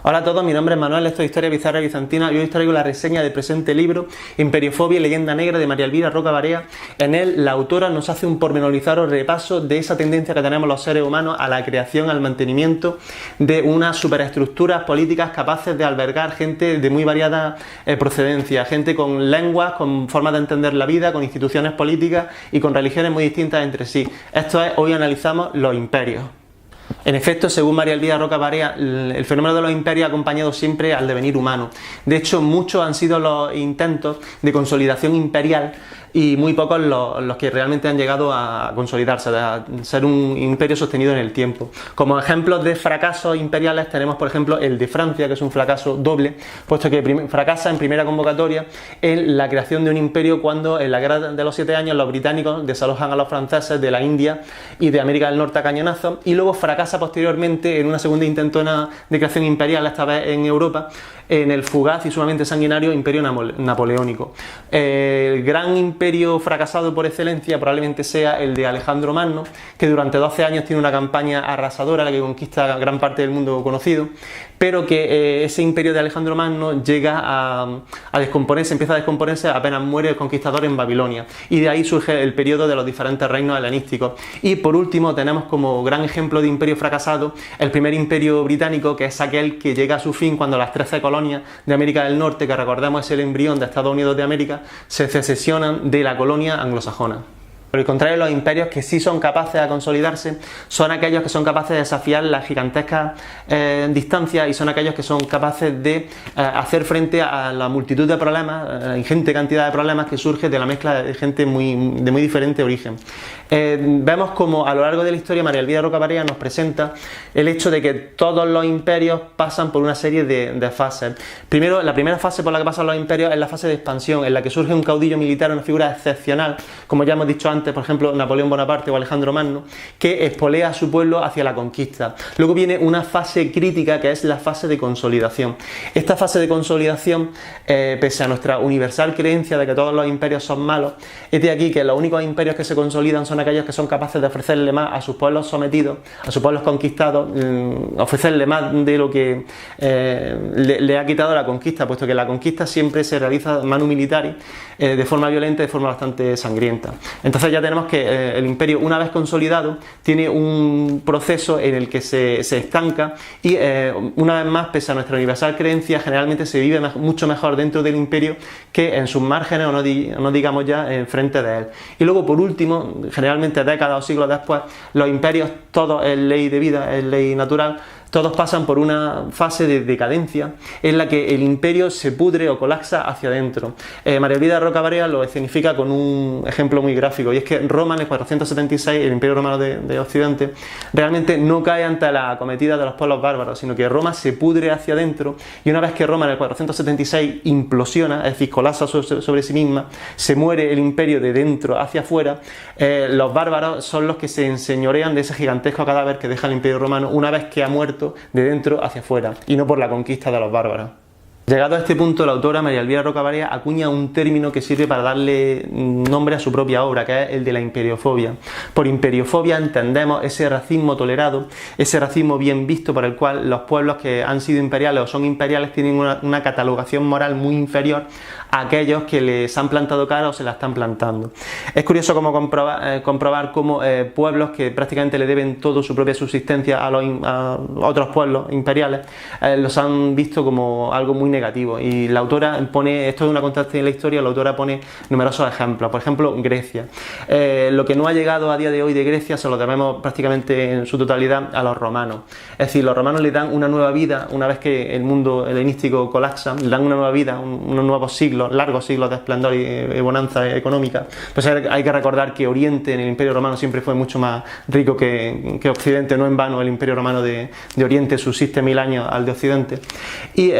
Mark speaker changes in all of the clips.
Speaker 1: Hola a todos, mi nombre es Manuel, esto es Historia Bizarra y Bizantina y hoy os traigo la reseña del presente libro Imperiofobia y Leyenda Negra de María Elvira Roca Barea. En él la autora nos hace un pormenorizado repaso de esa tendencia que tenemos los seres humanos a la creación, al mantenimiento de unas superestructuras políticas capaces de albergar gente de muy variada procedencia, gente con lenguas, con formas de entender la vida, con instituciones políticas y con religiones muy distintas entre sí. Esto es, hoy analizamos los imperios. En efecto, según María Elvira Roca Barea, el fenómeno de los imperios ha acompañado siempre al devenir humano. De hecho, muchos han sido los intentos de consolidación imperial y muy pocos los que realmente han llegado a consolidarse, a ser un imperio sostenido en el tiempo. Como ejemplos de fracasos imperiales tenemos, por ejemplo, el de Francia, que es un fracaso doble, puesto que fracasa en primera convocatoria en la creación de un imperio cuando en la Guerra de los 7 años los británicos desalojan a los franceses de la India y de América del Norte a cañonazos, y luego fracasa posteriormente en una segunda intentona de creación imperial, esta vez en Europa, en el fugaz y sumamente sanguinario Imperio Napoleónico. El gran imperio fracasado por excelencia probablemente sea el de Alejandro Magno, que durante 12 años tiene una campaña arrasadora, la que conquista gran parte del mundo conocido, pero que ese imperio de Alejandro Magno llega a descomponerse, empieza a descomponerse apenas muere el conquistador en Babilonia, y de ahí surge el periodo de los diferentes reinos helenísticos. Y por último tenemos como gran ejemplo de imperio fracasado el primer imperio británico, que es aquel que llega a su fin cuando las 13 colonias de América del Norte, que recordemos es el embrión de Estados Unidos de América, se secesionan de la colonia anglosajona. Por el contrario, los imperios que sí son capaces de consolidarse son aquellos que son capaces de desafiar las gigantescas distancias, y son aquellos que son capaces de hacer frente a la multitud de problemas, la ingente cantidad de problemas que surge de la mezcla de gente de muy diferente origen. Vemos como a lo largo de la historia María Elvira Roca Barea nos presenta el hecho de que todos los imperios pasan por una serie de fases. Primero, la primera fase por la que pasan los imperios es la fase de expansión, en la que surge un caudillo militar, una figura excepcional, como ya hemos dicho antes, por ejemplo Napoleón Bonaparte o Alejandro Magno, que espolea a su pueblo hacia la conquista. Luego viene una fase crítica, que es la fase de consolidación. Esta fase de consolidación, pese a nuestra universal creencia de que todos los imperios son malos, es de aquí que los únicos imperios que se consolidan son aquellos que son capaces de ofrecerle más a sus pueblos sometidos, a sus pueblos conquistados, ofrecerle más de lo que le ha quitado la conquista, puesto que la conquista siempre se realiza manu militari, de forma violenta, de forma bastante sangrienta. Entonces ya tenemos que el imperio, una vez consolidado, tiene un proceso en el que se estanca y una vez más, pese a nuestra universal creencia, generalmente se vive mucho mejor dentro del imperio que en sus márgenes, o no digamos ya enfrente de él. Y luego, por último, generalmente décadas o siglos después, los imperios, todo es ley de vida, es ley natural, todos pasan por una fase de decadencia en la que el imperio se pudre o colapsa hacia adentro. María Elvira Roca Barea lo escenifica con un ejemplo muy gráfico, y es que Roma en el 476, el imperio romano de Occidente, realmente no cae ante la acometida de los pueblos bárbaros, sino que Roma se pudre hacia adentro, y una vez que Roma en el 476 implosiona, es decir, colapsa sobre sí misma, se muere el imperio de dentro hacia afuera, los bárbaros son los que se enseñorean de ese gigantesco cadáver que deja el imperio romano una vez que ha muerto de dentro hacia afuera, y no por la conquista de los bárbaros. Llegado a este punto, la autora María Elvira Roca Barea acuña un término que sirve para darle nombre a su propia obra, que es el de la imperiofobia. Por imperiofobia entendemos ese racismo tolerado, ese racismo bien visto, por el cual los pueblos que han sido imperiales o son imperiales tienen una catalogación moral muy inferior a aquellos que les han plantado cara o se la están plantando. Es curioso cómo comprobar cómo pueblos que prácticamente le deben toda su propia subsistencia a otros pueblos imperiales los han visto como algo muy negativo, y la autora pone, esto es una constante en la historia, la autora pone numerosos ejemplos. Por ejemplo, Grecia. Lo que no ha llegado a día de hoy de Grecia se lo debemos prácticamente en su totalidad a los romanos. Es decir, los romanos le dan una nueva vida, una vez que el mundo helenístico colapsa, le dan una nueva vida, unos nuevos siglos, largos siglos de esplendor y bonanza económica. Pues hay que recordar que Oriente en el Imperio Romano siempre fue mucho más rico que Occidente, no en vano el Imperio Romano de Oriente subsiste 1000 años al de Occidente. Y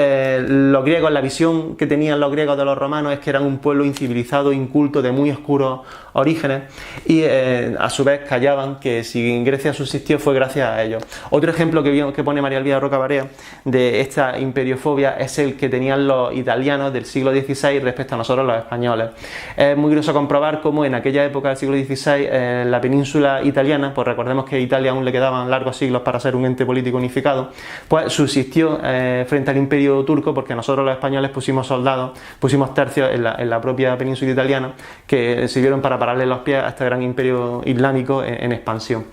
Speaker 1: los griegos, la visión que tenían los griegos de los romanos es que eran un pueblo incivilizado, inculto, de muy oscuros orígenes, y a su vez callaban que si Grecia subsistió fue gracias a ellos. Otro ejemplo que pone María Elvira Roca Barea de esta imperiofobia es el que tenían los italianos del siglo XVI respecto a nosotros los españoles. Es muy curioso comprobar cómo en aquella época del siglo XVI la península italiana, pues recordemos que a Italia aún le quedaban largos siglos para ser un ente político unificado, pues subsistió frente al imperio turco, porque nosotros los españoles pusimos soldados, pusimos tercios en la propia península italiana que sirvieron para pararle los pies a este gran imperio islámico en expansión.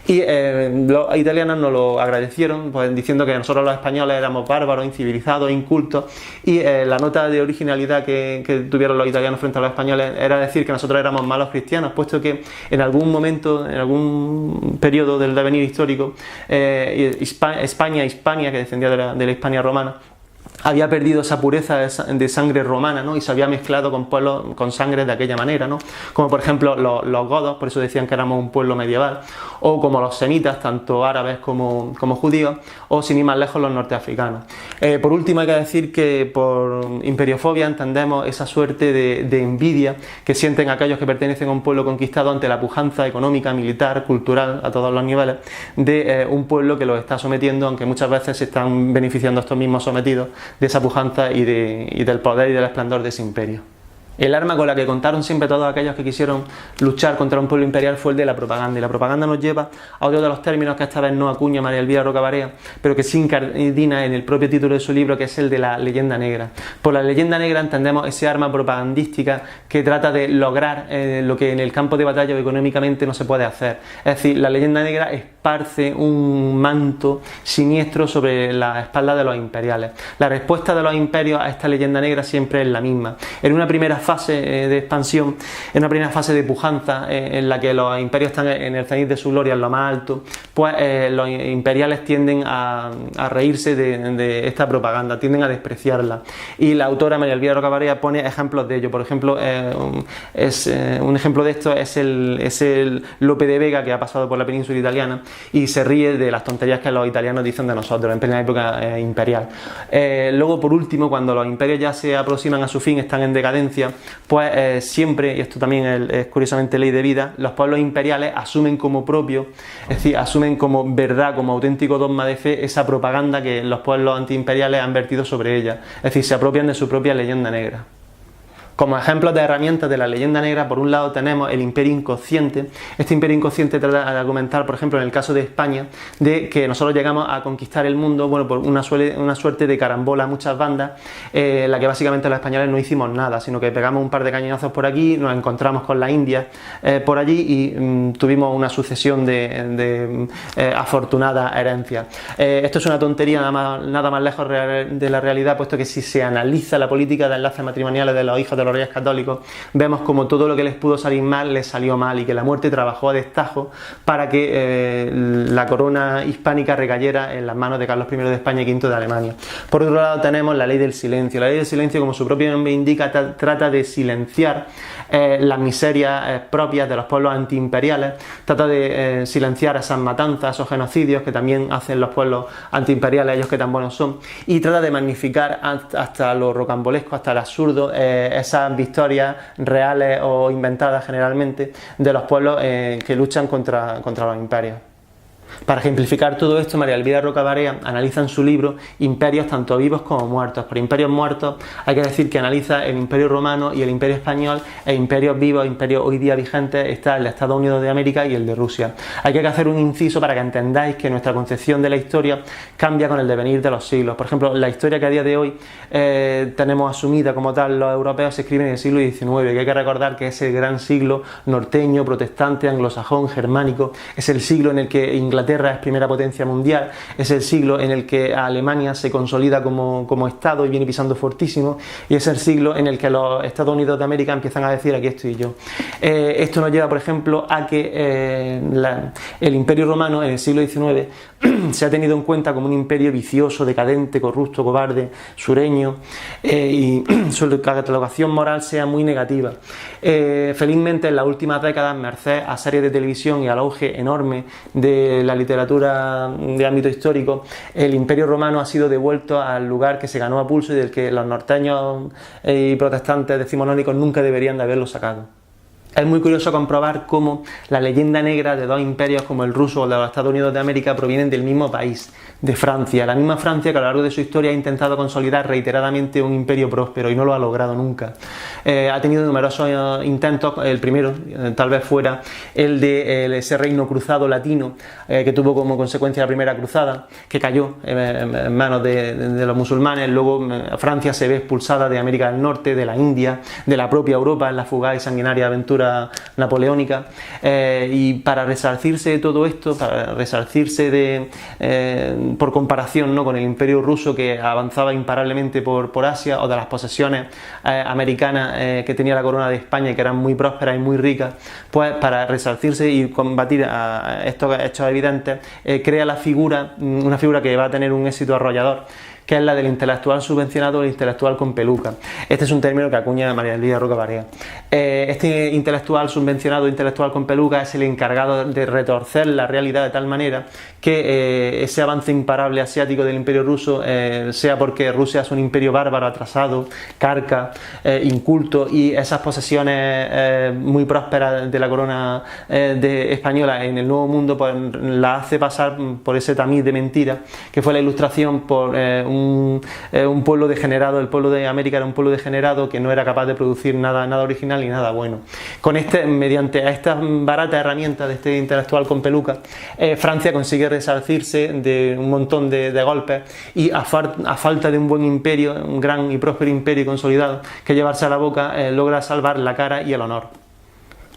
Speaker 1: Y los italianos nos lo agradecieron, pues diciendo que nosotros los españoles éramos bárbaros, incivilizados, incultos, y la nota de originalidad que tuvieron los italianos frente a los españoles era decir que nosotros éramos malos cristianos, puesto que en algún momento, en algún periodo del devenir histórico, Hispania, que descendía de la Hispania romana, había perdido esa pureza de sangre romana, ¿no? Y se había mezclado con pueblos con sangre de aquella manera, ¿no? Como por ejemplo los godos, por eso decían que éramos un pueblo medieval, o como los semitas, tanto árabes como judíos, o sin ir más lejos los norteafricanos. Por último hay que decir que por imperiofobia entendemos esa suerte de envidia que sienten aquellos que pertenecen a un pueblo conquistado ante la pujanza económica, militar, cultural, a todos los niveles, de un pueblo que los está sometiendo, aunque muchas veces se están beneficiando estos mismos sometidos de esa pujanza y del poder y del esplendor de ese imperio. El arma con la que contaron siempre todos aquellos que quisieron luchar contra un pueblo imperial fue el de la propaganda, y la propaganda nos lleva a otro de los términos que esta vez no acuña María Elvira Roca Barea, pero que sí incardina en el propio título de su libro, que es el de la leyenda negra. Por la leyenda negra entendemos ese arma propagandística que trata de lograr lo que en el campo de batalla económicamente no se puede hacer. Es decir, la leyenda negra esparce un manto siniestro sobre la espalda de los imperiales. La respuesta de los imperios a esta leyenda negra siempre es la misma. En una primera fase de expansión, en una primera fase de pujanza en la que los imperios están en el cenit de su gloria, en lo más alto, pues los imperiales tienden a reírse de esta propaganda, tienden a despreciarla. Y la autora María Elvira Roca Barea pone ejemplos de ello. Por ejemplo, un ejemplo de esto es el Lope de Vega, que ha pasado por la península italiana y se ríe de las tonterías que los italianos dicen de nosotros en plena época imperial. Luego, por último, cuando los imperios ya se aproximan a su fin, están en decadencia, pues siempre, y esto también es curiosamente ley de vida, los pueblos imperiales asumen como propio, es decir, asumen como verdad, como auténtico dogma de fe, esa propaganda que los pueblos antiimperiales han vertido sobre ella, es decir, se apropian de su propia leyenda negra. Como ejemplos de herramientas de la leyenda negra, por un lado tenemos el imperio inconsciente. Este imperio inconsciente trata de argumentar, por ejemplo, en el caso de España, de que nosotros llegamos a conquistar el mundo, bueno, por una suerte de carambola, muchas bandas, en la que básicamente los españoles no hicimos nada, sino que pegamos un par de cañonazos por aquí, nos encontramos con la India por allí y tuvimos una sucesión de afortunadas herencias. Esto es una tontería nada más lejos de la realidad, puesto que si se analiza la política de enlaces matrimoniales de los hijos de los reyes católicos, vemos como todo lo que les pudo salir mal les salió mal, y que la muerte trabajó a destajo para que la corona hispánica recayera en las manos de Carlos I de España y V de Alemania. Por otro lado tenemos la ley del silencio. La ley del silencio, como su propio nombre indica, trata de silenciar las miserias propias de los pueblos antiimperiales, trata de silenciar esas matanzas, esos genocidios que también hacen los pueblos antiimperiales, ellos que tan buenos son, y trata de magnificar hasta lo rocambolesco, hasta el absurdo, esas victorias reales o inventadas generalmente de los pueblos que luchan contra los imperios. Para ejemplificar todo esto, María Elvira Roca Barea analiza en su libro imperios tanto vivos como muertos. Por imperios muertos hay que decir que analiza el imperio romano y el imperio español, e imperios vivos, imperios hoy día vigentes, está el de Estados Unidos de América y el de Rusia. Hay que hacer un inciso para que entendáis que nuestra concepción de la historia cambia con el devenir de los siglos. Por ejemplo, la historia que a día de hoy tenemos asumida como tal los europeos se escribe en el siglo XIX, que hay que recordar que es el gran siglo norteño, protestante, anglosajón, germánico, es el siglo en el que Inglaterra es primera potencia mundial, es el siglo en el que Alemania se consolida como Estado y viene pisando fortísimo, y es el siglo en el que los Estados Unidos de América empiezan a decir aquí estoy yo. Esto nos lleva, por ejemplo, a que el Imperio Romano en el siglo XIX se ha tenido en cuenta como un imperio vicioso, decadente, corrupto, cobarde, sureño, y su catalogación moral sea muy negativa. Felizmente en las últimas décadas, merced a series de televisión y al auge enorme de la literatura de ámbito histórico, el Imperio Romano ha sido devuelto al lugar que se ganó a pulso y del que los norteños y protestantes decimonónicos nunca deberían de haberlo sacado. Es muy curioso comprobar cómo la leyenda negra de dos imperios como el ruso o el de los Estados Unidos de América provienen del mismo país, de Francia, la misma Francia que a lo largo de su historia ha intentado consolidar reiteradamente un imperio próspero y no lo ha logrado nunca. Ha tenido numerosos intentos, el primero tal vez fuera el de ese reino cruzado latino que tuvo como consecuencia la primera cruzada, que cayó en manos de los musulmanes. Luego Francia se ve expulsada de América del Norte, de la India, de la propia Europa en la fugaz y sanguinaria aventura napoleónica, y para resarcirse de todo esto, para resarcirse por comparación, ¿no?, con el imperio ruso que avanzaba imparablemente por Asia, o de las posesiones americanas que tenía la corona de España y que eran muy prósperas y muy ricas, pues para resarcirse y combatir a estos hechos evidentes, crea una figura que va a tener un éxito arrollador, que es la del intelectual subvencionado o el intelectual con peluca. Este es un término que acuña María Elvira Roca Barea. Este intelectual subvencionado o intelectual con peluca es el encargado de retorcer la realidad de tal manera que ese avance imparable asiático del imperio ruso, sea porque Rusia es un imperio bárbaro, atrasado, carca, inculto, y esas posesiones muy prósperas de la corona española en el Nuevo Mundo, pues la hace pasar por ese tamiz de mentira que fue la Ilustración, por un pueblo degenerado. El pueblo de América era un pueblo degenerado que no era capaz de producir nada original ni nada bueno. Mediante estas baratas herramientas de este intelectual con peluca, Francia consigue resarcirse de un montón de golpes y a falta de un buen imperio, un gran y próspero imperio consolidado que llevarse a la boca, logra salvar la cara y el honor.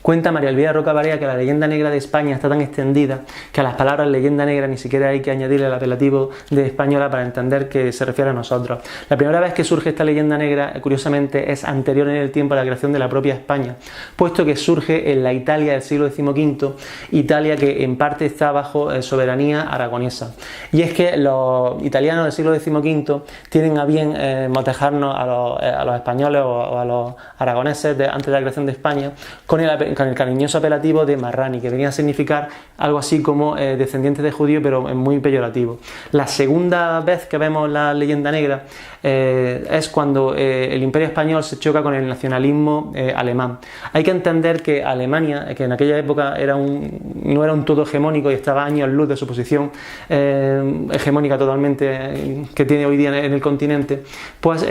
Speaker 1: Cuenta María Elvira Roca Barea que la leyenda negra de España está tan extendida que a las palabras leyenda negra ni siquiera hay que añadirle el apelativo de española para entender que se refiere a nosotros. La primera vez que surge esta leyenda negra, curiosamente, es anterior en el tiempo a la creación de la propia España, puesto que surge en la Italia del siglo XV, Italia que en parte está bajo soberanía aragonesa. Y es que los italianos del siglo XV tienen a bien motejarnos a los españoles o a los aragoneses antes de la creación de España con el cariñoso apelativo de marrani, que venía a significar algo así como descendientes de judíos, pero es muy peyorativo. La segunda vez que vemos la leyenda negra es cuando el imperio español se choca con el nacionalismo alemán. Hay que entender que Alemania, que en aquella época no era un todo hegemónico y estaba a años luz de su posición hegemónica totalmente que tiene hoy día en el continente, pues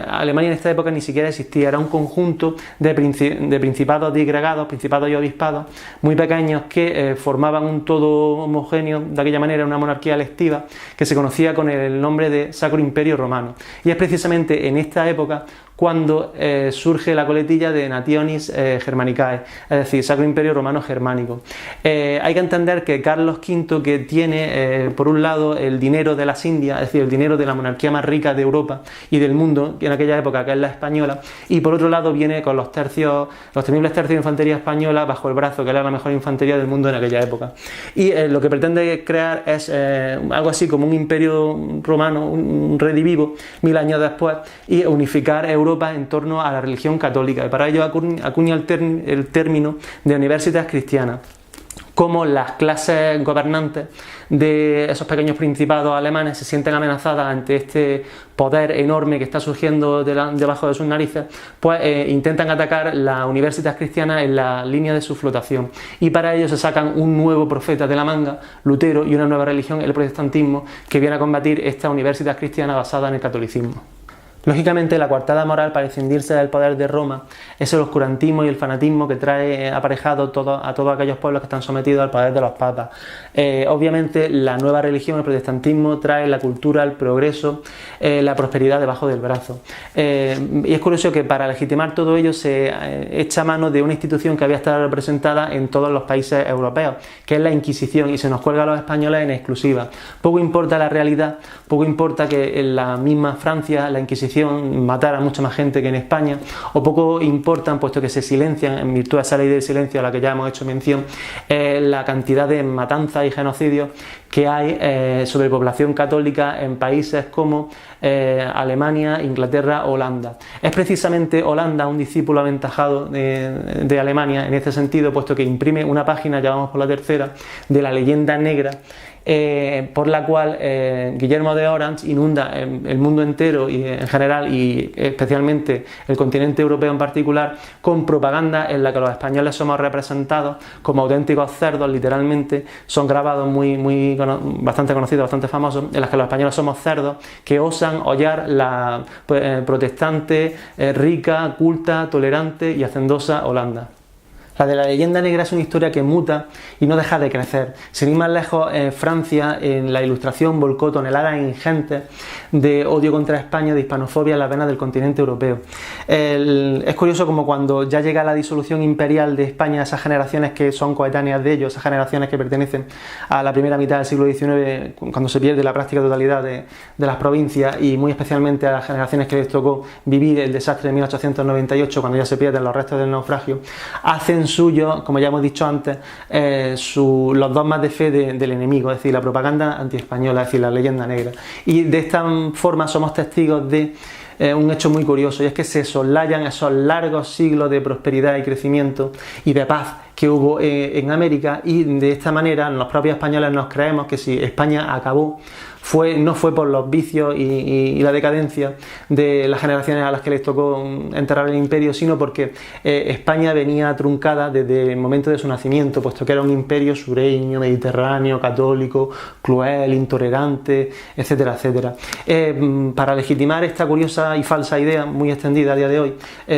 Speaker 1: Alemania en esta época ni siquiera existía. Era un conjunto de principados disgregados, principados y obispados muy pequeños que formaban un todo homogéneo. De aquella manera, una monarquía electiva que se conocía con el nombre de Sacro Imperio Romano. Y es precisamente en esta época cuando surge la coletilla de Nationis Germanicae, es decir, Sacro Imperio Romano Germánico. Hay que entender que Carlos V, que tiene por un lado el dinero de las Indias, es decir, el dinero de la monarquía más rica de Europa y del mundo en aquella época, que es la española, y por otro lado viene con los temibles tercios de infantería española bajo el brazo, que era la mejor infantería del mundo en aquella época. Y lo que pretende crear es algo así como un imperio romano, un redivivo 1000 años después, y unificar Europa en torno a la religión católica, y para ello acuña el término de universitas cristianas. Cómo las clases gobernantes de esos pequeños principados alemanes se sienten amenazadas ante este poder enorme que está surgiendo debajo de sus narices, pues intentan atacar las universidades cristianas en la línea de su flotación, y para ello se sacan un nuevo profeta de la manga, Lutero, y una nueva religión, el protestantismo, que viene a combatir esta universidad cristiana basada en el catolicismo. Lógicamente, la coartada moral para escindirse del poder de Roma es el oscurantismo y el fanatismo que trae aparejado a todos aquellos pueblos que están sometidos al poder de los papas. Obviamente, la nueva religión, el protestantismo, trae la cultura, el progreso, la prosperidad debajo del brazo. Y es curioso que para legitimar todo ello se echa mano de una institución que había estado representada en todos los países europeos, que es la Inquisición, y se nos cuelga a los españoles en exclusiva. Poco importa la realidad, poco importa que en la misma Francia la Inquisición Inquisición matara a mucha más gente que en España, o poco importan, puesto que se silencian, en virtud de esa ley del silencio a la que ya hemos hecho mención, la cantidad de matanzas y genocidios que hay sobre población católica en países como Alemania, Inglaterra, Holanda. Es precisamente Holanda un discípulo aventajado de Alemania en este sentido, puesto que imprime una página, ya vamos por la tercera, de la leyenda negra, por la cual Guillermo de Orange inunda el mundo entero y en general, y especialmente el continente europeo en particular, con propaganda en la que los españoles somos representados como auténticos cerdos, literalmente. Son grabados bastante conocidos, bastante famosos, en las que los españoles somos cerdos que osan hollar la protestante, rica, culta, tolerante y hacendosa Holanda. La de la leyenda negra es una historia que muta y no deja de crecer. Sin ir más lejos, Francia en la Ilustración volcó toneladas ingentes de odio contra España, de hispanofobia en las venas del continente europeo. Es curioso como cuando ya llega la disolución imperial de España, esas generaciones que son coetáneas de ellos, esas generaciones que pertenecen a la primera mitad del siglo XIX, cuando se pierde la práctica totalidad de las provincias, y muy especialmente a las generaciones que les tocó vivir el desastre de 1898, cuando ya se pierden los restos del naufragio, hacen suyo, como ya hemos dicho antes, los dogmas de fe del enemigo, es decir, la propaganda antiespañola, es decir, la leyenda negra. Y de esta forma somos testigos de un hecho muy curioso, y es que se soslayan esos largos siglos de prosperidad y crecimiento y de paz que hubo en América, y de esta manera los propios españoles nos creemos que si España acabó, no fue por los vicios y la decadencia de las generaciones a las que les tocó enterrar el imperio, sino porque España venía truncada desde el momento de su nacimiento, puesto que era un imperio sureño, mediterráneo, católico, cruel, intolerante, etcétera, etcétera. Para legitimar esta curiosa y falsa idea, muy extendida a día de hoy,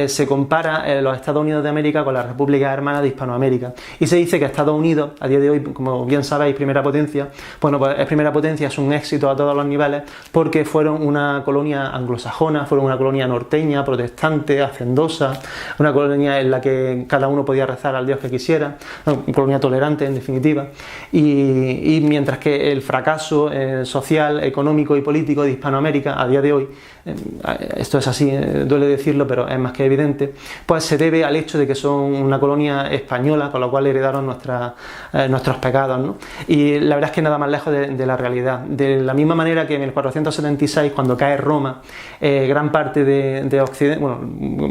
Speaker 1: se compara los Estados Unidos de América con las repúblicas hermanas de Hispanoamérica, y se dice que Estados Unidos, a día de hoy, como bien sabéis, primera potencia, bueno, pues es primera potencia, es un éxito a todos los niveles, porque fueron una colonia anglosajona, fueron una colonia norteña, protestante, hacendosa, una colonia en la que cada uno podía rezar al Dios que quisiera, una colonia tolerante en definitiva, y mientras que el fracaso social, económico y político de Hispanoamérica a día de hoy, esto es así, duele decirlo, pero es más que evidente, pues se debe al hecho de que son una colonia española, con lo cual heredaron nuestros pecados, ¿no? Y la verdad es que nada más lejos de la realidad. De la misma manera que en el 476, cuando cae Roma, gran parte de Occidente, bueno,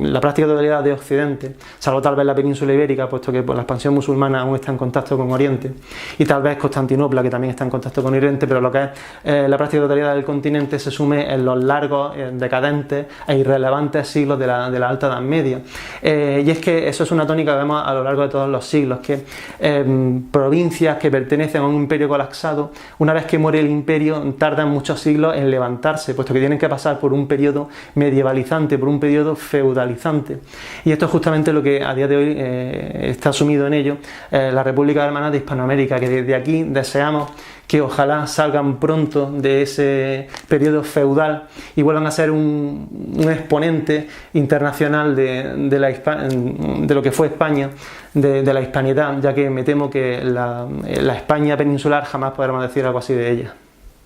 Speaker 1: la práctica totalidad de Occidente, salvo tal vez la península ibérica, puesto que la expansión musulmana aún está en contacto con Oriente, y tal vez Constantinopla, que también está en contacto con Oriente, pero lo que es la práctica totalidad del continente se sume en los largos, decadentes e irrelevantes siglos de la Alta Edad Media. Y es que eso es una tónica que vemos a lo largo de todos los siglos, que provincias que pertenecen a un imperio colapsado, una vez que muere el imperio, tardan muchos siglos en levantarse, puesto que tienen que pasar por un periodo medievalizante, por un periodo feudalizante. Y esto es justamente lo que a día de hoy está sumido en ello la República Hermana de Hispanoamérica, que desde aquí deseamos que ojalá salgan pronto de ese periodo feudal y vuelvan a ser un exponente internacional de lo que fue España, de la hispanidad, ya que me temo que la España peninsular jamás podremos decir algo así de ella.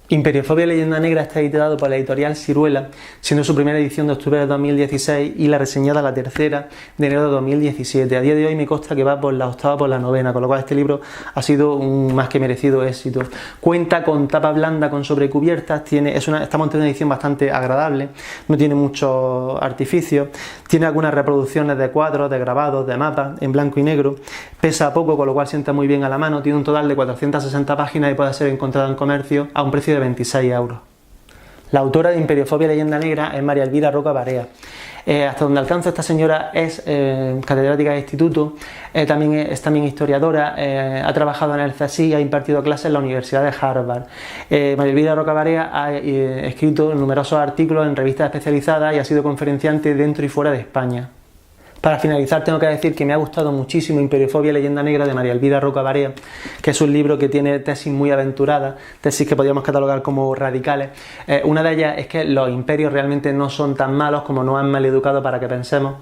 Speaker 1: Imperiofobia y leyenda negra está editado por la editorial Siruela, siendo su primera edición de octubre de 2016 y la reseñada la tercera de enero de 2017. A día de hoy me consta que va por la octava, por la novena, con lo cual este libro ha sido un más que merecido éxito. Cuenta con tapa blanda con sobrecubiertas, está montada en una edición bastante agradable, no tiene muchos artificios, tiene algunas reproducciones de cuadros, de grabados, de mapas en blanco y negro, pesa poco, con lo cual sienta muy bien a la mano, tiene un total de 460 páginas y puede ser encontrado en comercio a un precio de 26 euros. La autora de Imperiofobia y leyenda negra es María Elvira Roca Barea. Hasta donde alcanzo, esta señora es catedrática de instituto, también es historiadora, ha trabajado en el CSIC y ha impartido clases en la Universidad de Harvard. María Elvira Roca Barea ha escrito numerosos artículos en revistas especializadas y ha sido conferenciante dentro y fuera de España. Para finalizar tengo que decir que me ha gustado muchísimo Imperiofobia, leyenda negra de María Elvira Roca Barea, que es un libro que tiene tesis muy aventuradas, tesis que podríamos catalogar como radicales. Una de ellas es que los imperios realmente no son tan malos como nos han maleducado para que pensemos,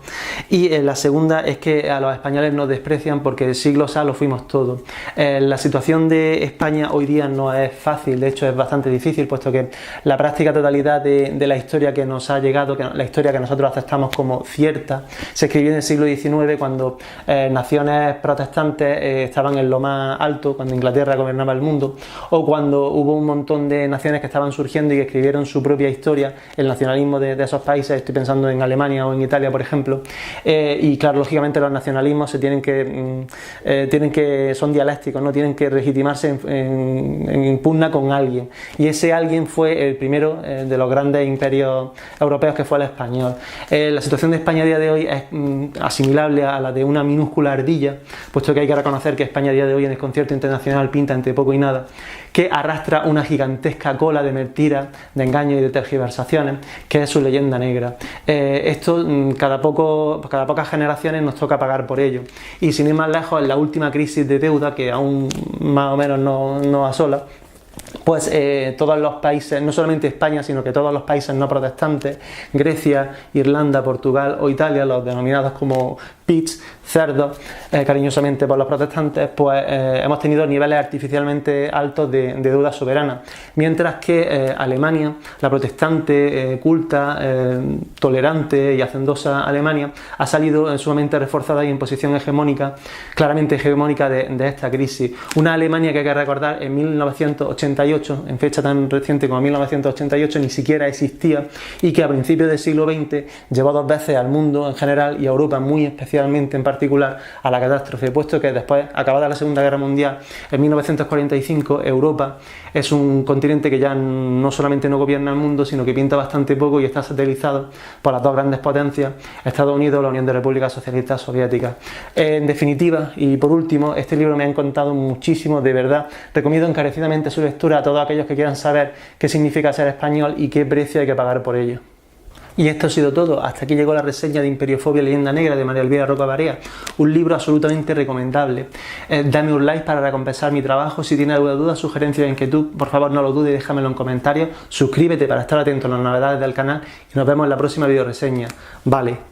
Speaker 1: y la segunda es que a los españoles nos desprecian porque siglos A lo fuimos todos. La situación de España hoy día no es fácil, de hecho es bastante difícil, puesto que la práctica totalidad de la historia que nos ha llegado, la historia que nosotros aceptamos como cierta, se escribió en el siglo XIX, cuando naciones protestantes estaban en lo más alto, cuando Inglaterra gobernaba el mundo, o cuando hubo un montón de naciones que estaban surgiendo y que escribieron su propia historia, el nacionalismo de esos países. Estoy pensando en Alemania o en Italia, por ejemplo, y claro, lógicamente los nacionalismos se tienen que son dialécticos, ¿no? Tienen que legitimarse en pugna con alguien, y ese alguien fue el primero de los grandes imperios europeos, que fue el español. La situación de España a día de hoy es asimilable a la de una minúscula ardilla, puesto que hay que reconocer que España a día de hoy en el concierto internacional pinta entre poco y nada, que arrastra una gigantesca cola de mentiras, de engaños y de tergiversaciones, que es su leyenda negra. Esto cada pocas generaciones nos toca pagar por ello, y sin ir más lejos, en la última crisis de deuda, que aún más o menos no asola, pues todos los países, no solamente España, sino que todos los países no protestantes, Grecia, Irlanda, Portugal o Italia, los denominados como pits, cerdos, cariñosamente por los protestantes, pues hemos tenido niveles artificialmente altos de deuda soberana, mientras que Alemania, la protestante, culta, tolerante y hacendosa Alemania, ha salido sumamente reforzada y en posición hegemónica, claramente hegemónica de esta crisis. Una Alemania que hay que recordar en 1988, en fecha tan reciente como 1988, ni siquiera existía, y que a principios del siglo XX llevó dos veces al mundo en general y a Europa muy especialmente en particular a la catástrofe, puesto que después, acabada la Segunda Guerra Mundial, en 1945, Europa es un continente que ya no solamente no gobierna el mundo, sino que pinta bastante poco y está satelizado por las dos grandes potencias, Estados Unidos y la Unión de Repúblicas Socialistas Soviéticas. En definitiva, y por último, este libro me ha encantado muchísimo, de verdad. Recomiendo encarecidamente su lectura a todos aquellos que quieran saber qué significa ser español y qué precio hay que pagar por ello. Y esto ha sido todo. Hasta aquí llegó la reseña de Imperiofobia, leyenda negra de María Elvira Roca Barea, un libro absolutamente recomendable. Dame un like para recompensar mi trabajo. Si tienes alguna duda, sugerencia o inquietud, por favor no lo dudes y déjamelo en comentarios. Suscríbete para estar atento a las novedades del canal y nos vemos en la próxima video reseña. Vale.